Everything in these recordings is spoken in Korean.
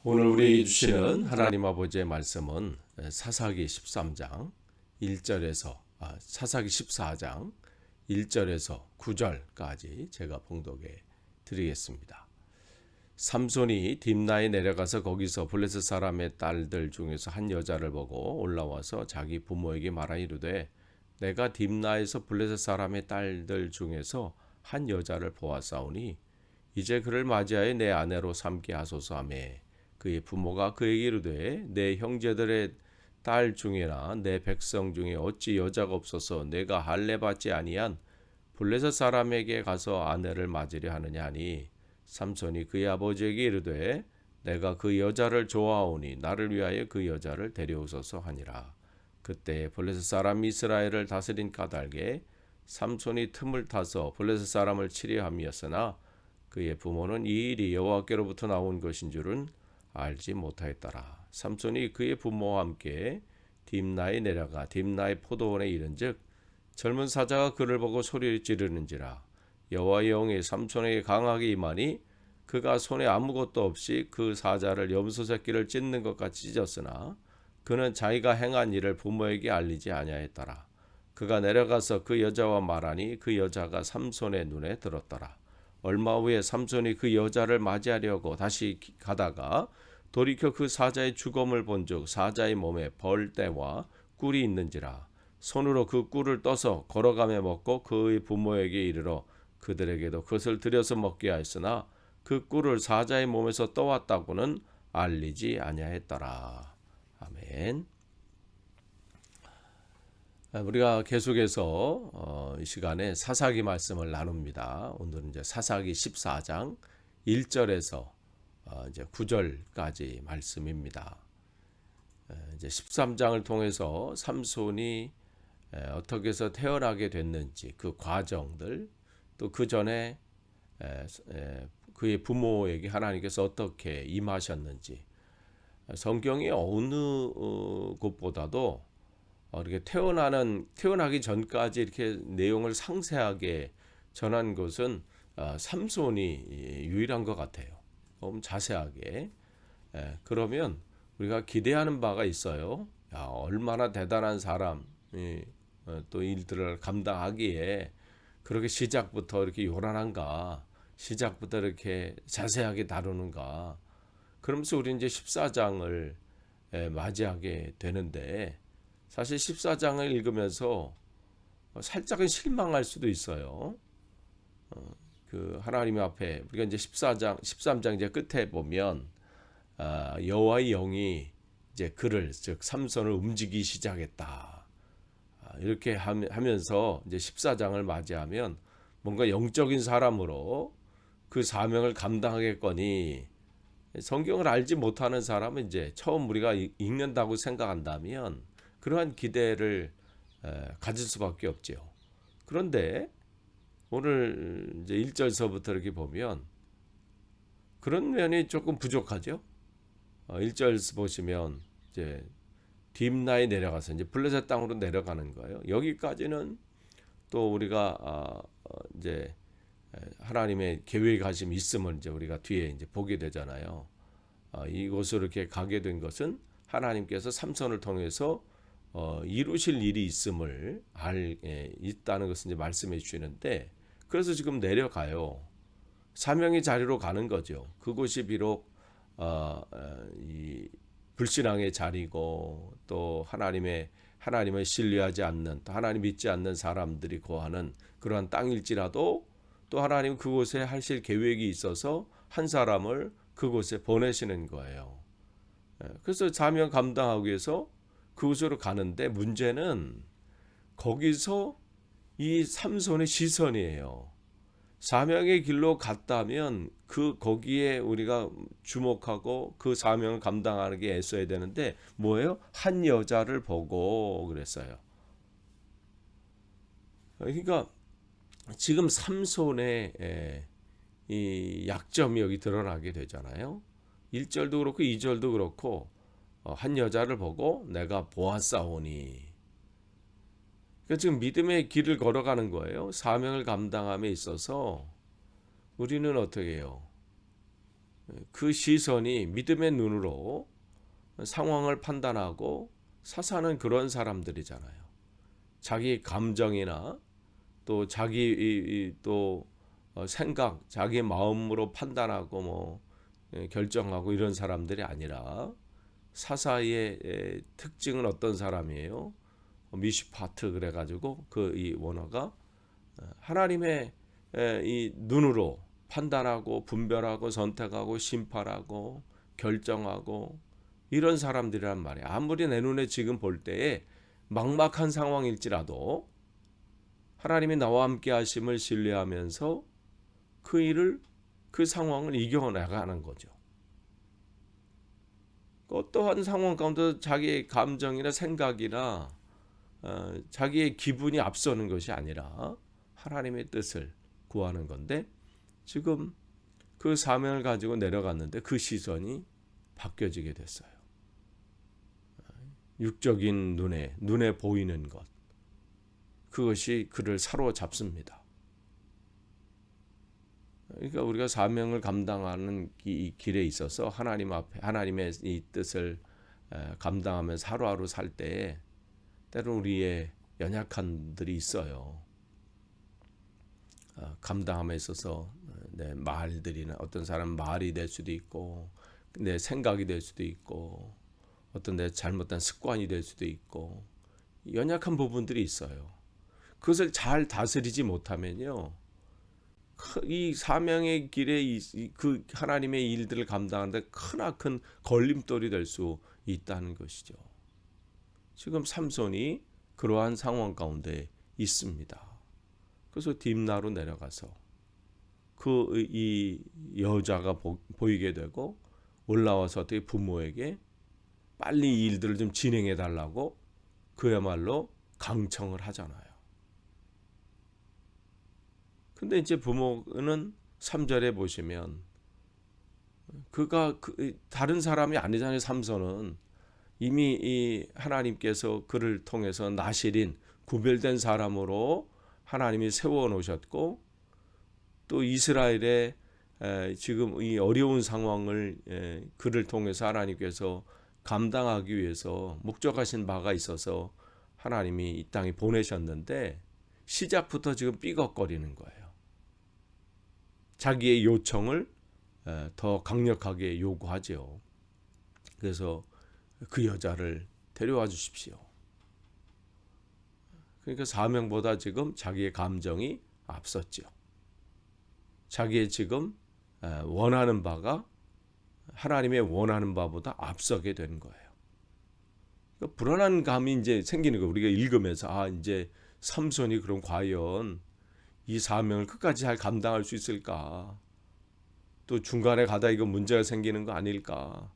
오늘 우리에게 주시는 하나님 아버지의 말씀은 사사기 13장 1절에서 사사기 14장 1절에서 9절까지 제가 봉독해 드리겠습니다. 삼손이 딥나에 내려가서 거기서 블레셋 사람의 딸들 중에서 한 여자를 보고 올라와서 자기 부모에게 말하 이르되 내가 딥나에서 블레셋 사람의 딸들 중에서 한 여자를 보았사오니 이제 그를 맞이하여 내 아내로 삼게 하소서 하며 그의 부모가 그에게 이르되 내 형제들의 딸 중에나 내 백성 중에 어찌 여자가 없어서 내가 할례 받지 아니한 블레셋 사람에게 가서 아내를 맞으려 하느냐 하니 삼손이 그의 아버지에게 이르되 내가 그 여자를 좋아하오니 나를 위하여 그 여자를 데려오소서 하니라. 그때 블레셋 사람 이스라엘을 다스린 까닭에 삼손이 틈을 타서 블레셋 사람을 치려 함이었으나 그의 부모는 이 일이 여호와께로부터 나온 것인 줄은 알지 못하였더라. 삼손이 그의 부모와 함께 딥나에 내려가 딥나의 포도원에 이른즉 젊은 사자가 그를 보고 소리를 지르는지라. 여호와의 영이 삼손에게 강하게 임하니 그가 손에 아무것도 없이 그 사자를 염소 새끼를 찢는 것 같이 찢었으나 그는 자기가 행한 일을 부모에게 알리지 아니하였더라. 그가 내려가서 그 여자와 말하니 그 여자가 삼손의 눈에 들었더라. 얼마 후에 삼손이 그 여자를 맞이하려고 다시 가다가 돌이켜 그 사자의 죽음을 본즉 사자의 몸에 벌떼와 꿀이 있는지라. 손으로 그 꿀을 떠서 걸어가며 먹고 그의 부모에게 이르러 그들에게도 그것을 들여서 먹게 하였으나 그 꿀을 사자의 몸에서 떠왔다고는 알리지 아니하였더라. 아멘. 우리가 계속해서 이 시간에 사사기 말씀을 나눕니다. 오늘은 이제 사사기 14장 1절에서 이제 9절까지 말씀입니다. 이제 13장을 통해서 삼손이 어떻게 해서 태어나게 됐는지 그 과정들, 또 그 전에 그의 부모에게 하나님께서 어떻게 임하셨는지, 성경이 어느 곳보다도 이렇게 태어나기 전까지 이렇게 내용을 상세하게 전한 것은 삼손이 유일한 것 같아요. 너무 자세하게. 그러면 우리가 기대하는 바가 있어요. 야, 얼마나 대단한 사람이 또 일들을 감당하기에 그렇게 시작부터 이렇게 요란한가, 시작부터 이렇게 자세하게 다루는가. 그러면서 우리 이제 14장을 맞이하게 되는데, 사실 14장을 읽으면서 살짝은 실망할 수도 있어요. 그 하나님 앞에 우리가 이제 13장 이제 끝에 보면 여호와의 영이 이제 그를 즉 삼손을 움직이기 시작했다. 이렇게 하면서 이제 14장을 맞이하면 뭔가 영적인 사람으로 그 사명을 감당하겠거니, 성경을 알지 못하는 사람은 이제 처음 우리가 읽는다고 생각한다면 그러한 기대를 가질 수밖에 없죠. 그런데 오늘 이제 1절서부터 이렇게 보면 그런 면이 조금 부족하죠. 1절 보시면 이제 딥나에 내려가서 이제 블레셋 땅으로 내려가는 거예요. 여기까지는 또 우리가 이제 하나님의 계획하심이 있음을 이제 우리가 뒤에 이제 보게 되잖아요. 이곳으로 이렇게 가게 된 것은 하나님께서 삼손을 통해서 이루실 일이 있음을 있다는 것을 이제 말씀해 주시는데, 그래서 지금 내려가요. 사명의 자리로 가는 거죠. 그곳이 비록 이 불신앙의 자리고 또 하나님을 신뢰하지 않는, 또 하나님 믿지 않는 사람들이 거하는 그러한 땅일지라도 또 하나님 그곳에 하실 계획이 있어서 한 사람을 그곳에 보내시는 거예요. 그래서 사명 감당하기 위해서 그곳으로 가는데, 문제는 거기서 이 삼손의 시선이에요. 사명의 길로 갔다면 거기에 우리가 주목하고 그 사명을 감당하게 애써야 되는데 뭐예요? 한 여자를 보고 그랬어요. 그러니까 지금 삼손의 이 약점이 여기 드러나게 되잖아요. 1절도 그렇고 2절도 그렇고 한 여자를 보고 내가 보았사오니. 그러니까 지금 믿음의 길을 걸어가는 거예요. 사명을 감당함에 있어서 우리는 어떻게 해요? 그 시선이 믿음의 눈으로 상황을 판단하고 사사는 그런 사람들이잖아요. 자기 감정이나 또 자기 또 생각, 자기 마음으로 판단하고 뭐 결정하고 이런 사람들이 아니라 사사의 특징은 어떤 사람이에요? 미슈파트 그래가지고 그 이 원어가 하나님의 이 눈으로 판단하고 분별하고 선택하고 심판하고 결정하고 이런 사람들이란 말이야. 아무리 내 눈에 지금 볼 때에 막막한 상황일지라도 하나님이 나와 함께 하심을 신뢰하면서 그 상황을 이겨나가는 거죠. 어떠한 상황 가운데 자기의 감정이나 생각이나 자기의 기분이 앞서는 것이 아니라 하나님의 뜻을 구하는 건데, 지금 그 사명을 가지고 내려갔는데 그 시선이 바뀌어지게 됐어요. 육적인 눈에 보이는 것, 그것이 그를 사로잡습니다. 그러니까 우리가 사명을 감당하는 이 길에 있어서 하나님 앞에 하나님의 이 뜻을 감당하면서 하루하루 살 때에 때로 우리의 연약함들이 있어요. 감당함에 있어서 내 말들이나 어떤 사람 말이 될 수도 있고 내 생각이 될 수도 있고 어떤 내 잘못된 습관이 될 수도 있고 연약한 부분들이 있어요. 그것을 잘 다스리지 못하면요, 이 사명의 길에 그 하나님의 일들을 감당하는데 크나큰 걸림돌이 될 수 있다는 것이죠. 지금 삼손이 그러한 상황 가운데 있습니다. 그래서 딥나로 내려가서 이 여자가 보이게 되고 올라와서 어떻게 부모에게 빨리 이 일들을 좀 진행해 달라고 그야말로 강청을 하잖아요. 근데 이제 부모는 3절에 보시면 그가 다른 사람이 아니잖아요. 삼손은 이미 이 하나님께서 그를 통해서 나실인 구별된 사람으로 하나님이 세워 놓으셨고, 또 이스라엘의 지금 이 어려운 상황을 그를 통해서 하나님께서 감당하기 위해서 목적하신 바가 있어서 하나님이 이 땅에 보내셨는데 시작부터 지금 삐걱거리는 거예요. 자기의 요청을 더 강력하게 요구하죠. 그래서 그 여자를 데려와 주십시오. 그러니까 사명보다 지금 자기의 감정이 앞섰죠. 자기의 지금 원하는 바가 하나님의 원하는 바보다 앞서게 되는 거예요. 그러니까 불안한 감이 이제 생기는 거예요. 우리가 읽으면서 이제 삼손이 그럼 과연 이 사명을 끝까지 잘 감당할 수 있을까? 또 중간에 가다 이거 문제가 생기는 거 아닐까?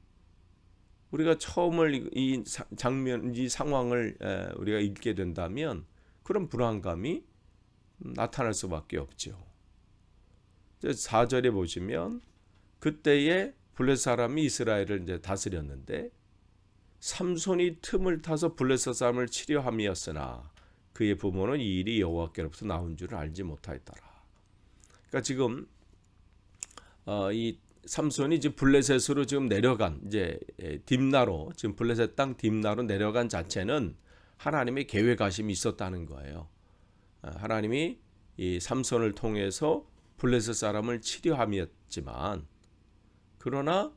우리가 처음을 이 장면, 이 상황을 우리가 읽게 된다면 그런 불안감이 나타날 수밖에 없죠. 4절에 보시면 그때에 블레셋 사람이 이스라엘을 이제 다스렸는데 삼손이 틈을 타서 블레셋 사람을 치려 함이었으나 그의 부모는 이 일이 여호와께로부터 나온 줄을 알지 못하였더라. 그러니까 지금 이 삼손이 이제 블레셋으로 지금 내려간 이제 딥나로 지금 블레셋 땅 딥나로 내려간 자체는 하나님의 계획하심이 있었다는 거예요. 하나님이 이 삼손을 통해서 블레셋 사람을 치려 함이었지만, 그러나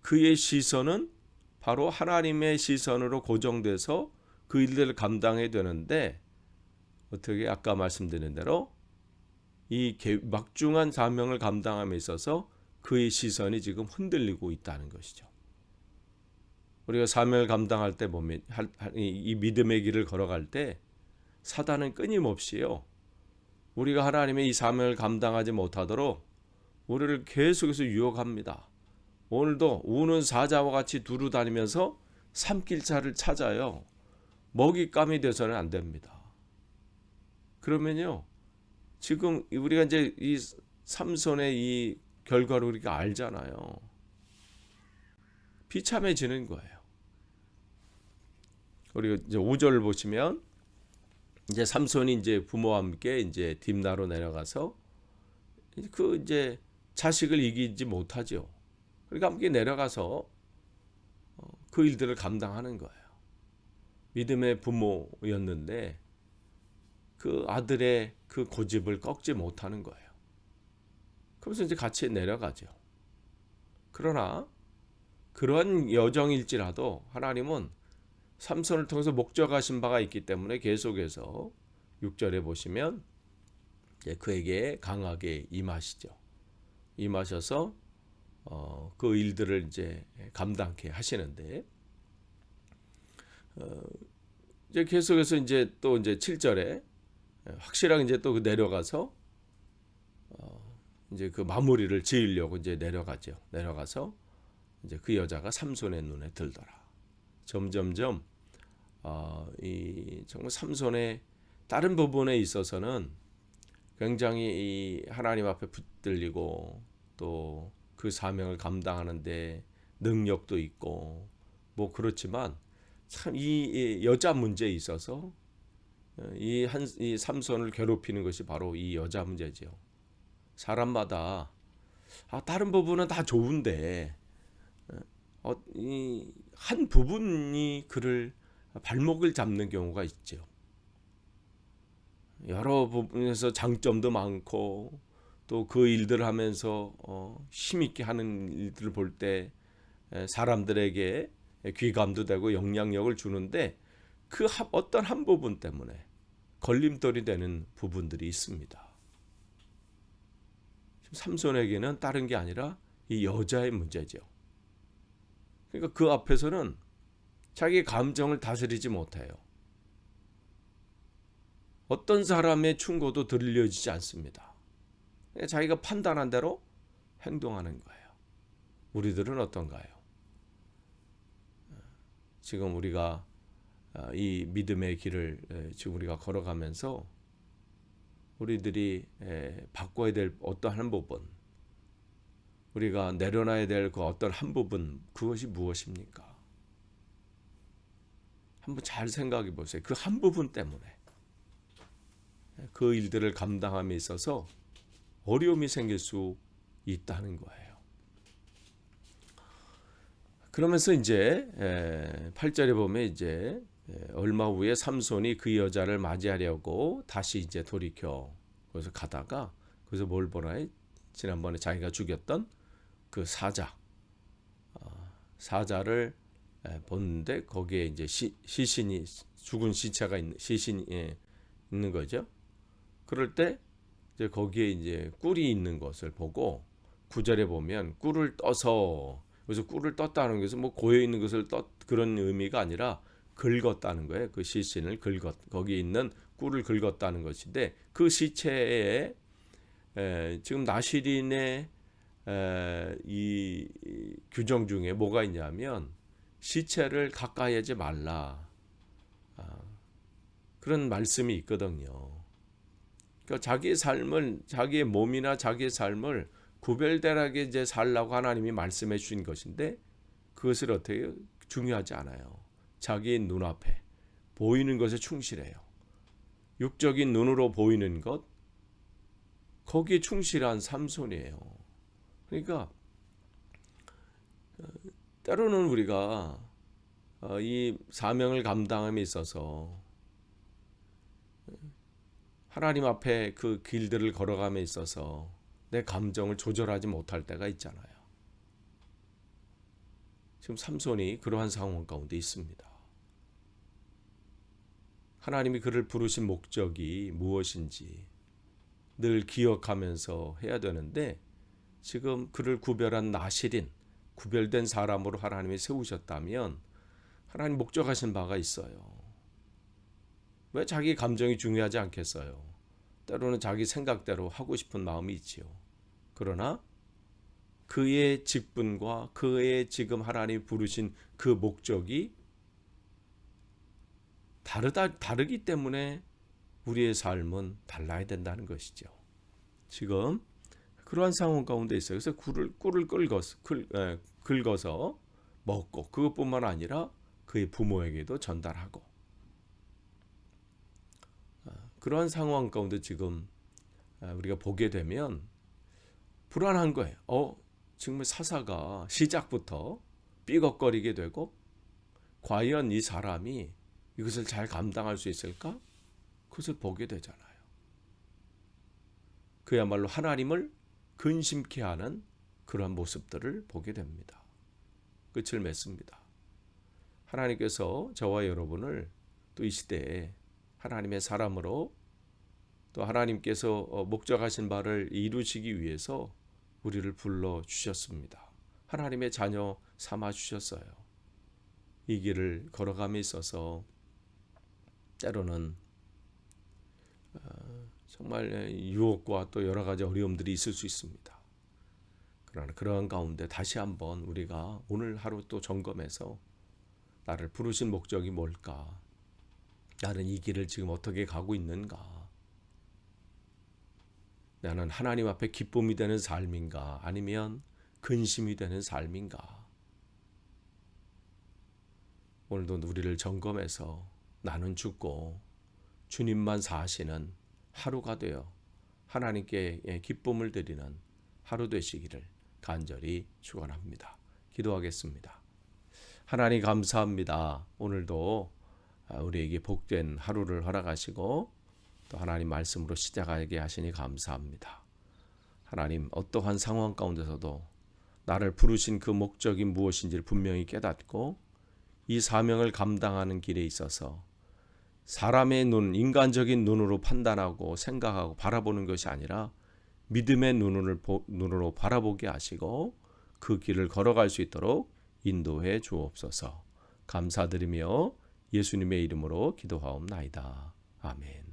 그의 시선은 바로 하나님의 시선으로 고정돼서 그 일들을 감당해야 되는데, 어떻게 아까 말씀드린 대로 이 막중한 사명을 감당함에 있어서 그의 시선이 지금 흔들리고 있다는 것이죠. 우리가 사명을 감당할 때 보면 이 믿음의 길을 걸어갈 때 사단은 끊임없이요, 우리가 하나님의 이 사명을 감당하지 못하도록 우리를 계속해서 유혹합니다. 오늘도 우는 사자와 같이 두루 다니면서 삼킬자를 찾아요. 먹잇감이 돼서는 안 됩니다. 그러면요, 지금 우리가 이제 이 삼손의 이 결과를 우리가 알잖아요. 비참해지는 거예요. 우리가 이제 5절을 보시면 이제 삼손이 이제 부모와 함께 이제 딥나로 내려가서 그 이제 자식을 이기지 못하죠. 그러니까 함께 내려가서 그 일들을 감당하는 거예요. 믿음의 부모였는데 그 아들의 그 고집을 꺾지 못하는 거예요. 그러면서 이제 같이 내려가죠. 그러나 그러한 여정일지라도 하나님은 삼손을 통해서 목적하신 바가 있기 때문에 계속해서 6절에 보시면 그에게 강하게 임하시죠. 임하셔서 그 일들을 이제 감당케 하시는데 이제 계속해서 이제 또 이제 7절에 확실하게 이제 또 내려가서 이제 그 마무리를 지으려고 이제 내려가죠. 내려가서 이제 그 여자가 삼손의 눈에 들더라. 점점점 이 정말 삼손의 다른 부분에 있어서는 굉장히 이 하나님 앞에 붙들리고 또 그 사명을 감당하는데 능력도 있고 뭐 그렇지만 참 이 여자 문제에 있어서 이 삼손을 괴롭히는 것이 바로 이 여자 문제죠. 사람마다 다른 부분은 다 좋은데 이 한 부분이 그를 발목을 잡는 경우가 있죠. 여러 부분에서 장점도 많고 또 그 일들을 하면서 힘있게 하는 일들을 볼 때 사람들에게 귀감도 되고 영향력을 주는데 그 어떤 한 부분 때문에 걸림돌이 되는 부분들이 있습니다. 삼손에게는 다른 게 아니라 이 여자의 문제죠. 그러니까 그 앞에서는 자기 감정을 다스리지 못해요. 어떤 사람의 충고도 들려지지 않습니다. 자기가 판단한 대로 행동하는 거예요. 우리들은 어떤가요? 지금 우리가 이 믿음의 길을 지금 우리가 걸어가면서 우리들이 바꿔야 될 어떤 한 부분, 우리가 내려놔야 될 그 어떤 한 부분, 그것이 무엇입니까? 한번 잘 생각해 보세요. 그 한 부분 때문에 그 일들을 감당함에 있어서 어려움이 생길 수 있다는 거예요. 그러면서 이제 8절에 보면 이제 얼마 후에 삼손이 그 여자를 맞이하려고 다시 이제 돌이켜 거기서 가다가 거기서 뭘 보나요? 지난번에 자기가 죽였던 그 사자를 보는데 거기에 이제 시신이 죽은 시체가 시신이 있는 거죠. 그럴 때 이제 거기에 이제 꿀이 있는 것을 보고 9절에 보면 꿀을 떠서 그래서 꿀을 떴다는 것은 뭐 고여 있는 것을 그런 의미가 아니라 긁었다는 거예요. 그 시신을 거기 있는 꿀을 긁었다는 것인데 그 시체에 지금 나시린의 이 규정 중에 뭐가 있냐면 시체를 가까이 하지 말라 그런 말씀이 있거든요. 그러니까 자기의 삶을 자기의 몸이나 자기의 삶을 구별되게 이제 살라고 하나님이 말씀해 주신 것인데 그것을 어떻게 중요하지 않아요. 자기의 눈앞에 보이는 것에 충실해요. 육적인 눈으로 보이는 것 거기에 충실한 삼손이에요. 그러니까 때로는 우리가 이 사명을 감당함에 있어서 하나님 앞에 그 길들을 걸어감에 있어서 내 감정을 조절하지 못할 때가 있잖아요. 지금 삼손이 그러한 상황 가운데 있습니다. 하나님이 그를 부르신 목적이 무엇인지 늘 기억하면서 해야 되는데 지금 그를 구별한 나실인 구별된 사람으로 하나님이 세우셨다면 하나님 목적하신 바가 있어요. 왜 자기 감정이 중요하지 않겠어요? 때로는 자기 생각대로 하고 싶은 마음이 있지요. 그러나 그의 직분과 그의 지금 하나님이 부르신 그 목적이 다르기 때문에 우리의 삶은 달라야 된다는 것이죠. 지금 그러한 상황 가운데 있어요. 그래서 꿀을 긁어서 먹고 그것뿐만 아니라 그의 부모에게도 전달하고 그러한 상황 가운데 지금 우리가 보게 되면 불안한 거예요. 정말 사사가 시작부터 삐걱거리게 되고 과연 이 사람이 이것을 잘 감당할 수 있을까? 그것을 보게 되잖아요. 그야말로 하나님을 근심케 하는 그러한 모습들을 보게 됩니다. 끝을 맺습니다. 하나님께서 저와 여러분을 또 이 시대에 하나님의 사람으로 또 하나님께서 목적하신 바를 이루시기 위해서 우리를 불러주셨습니다. 하나님의 자녀 삼아주셨어요. 이 길을 걸어감에 있어서 때로는 정말 유혹과 또 여러 가지 어려움들이 있을 수 있습니다. 그러나 그러한 가운데 다시 한번 우리가 오늘 하루 또 점검해서 나를 부르신 목적이 뭘까? 나는 이 길을 지금 어떻게 가고 있는가? 나는 하나님 앞에 기쁨이 되는 삶인가? 아니면 근심이 되는 삶인가? 오늘도 우리를 점검해서 나는 죽고 주님만 사시는 하루가 되어 하나님께 기쁨을 드리는 하루 되시기를 간절히 축원합니다. 기도하겠습니다. 하나님 감사합니다. 오늘도 우리에게 복된 하루를 허락하시고 또 하나님 말씀으로 시작하게 하시니 감사합니다. 하나님 어떠한 상황 가운데서도 나를 부르신 그 목적이 무엇인지를 분명히 깨닫고 이 사명을 감당하는 길에 있어서 사람의 눈, 인간적인 눈으로 판단하고 생각하고 바라보는 것이 아니라 믿음의 눈으로 바라보게 하시고 그 길을 걸어갈 수 있도록 인도해 주옵소서. 감사드리며 예수님의 이름으로 기도하옵나이다. 아멘.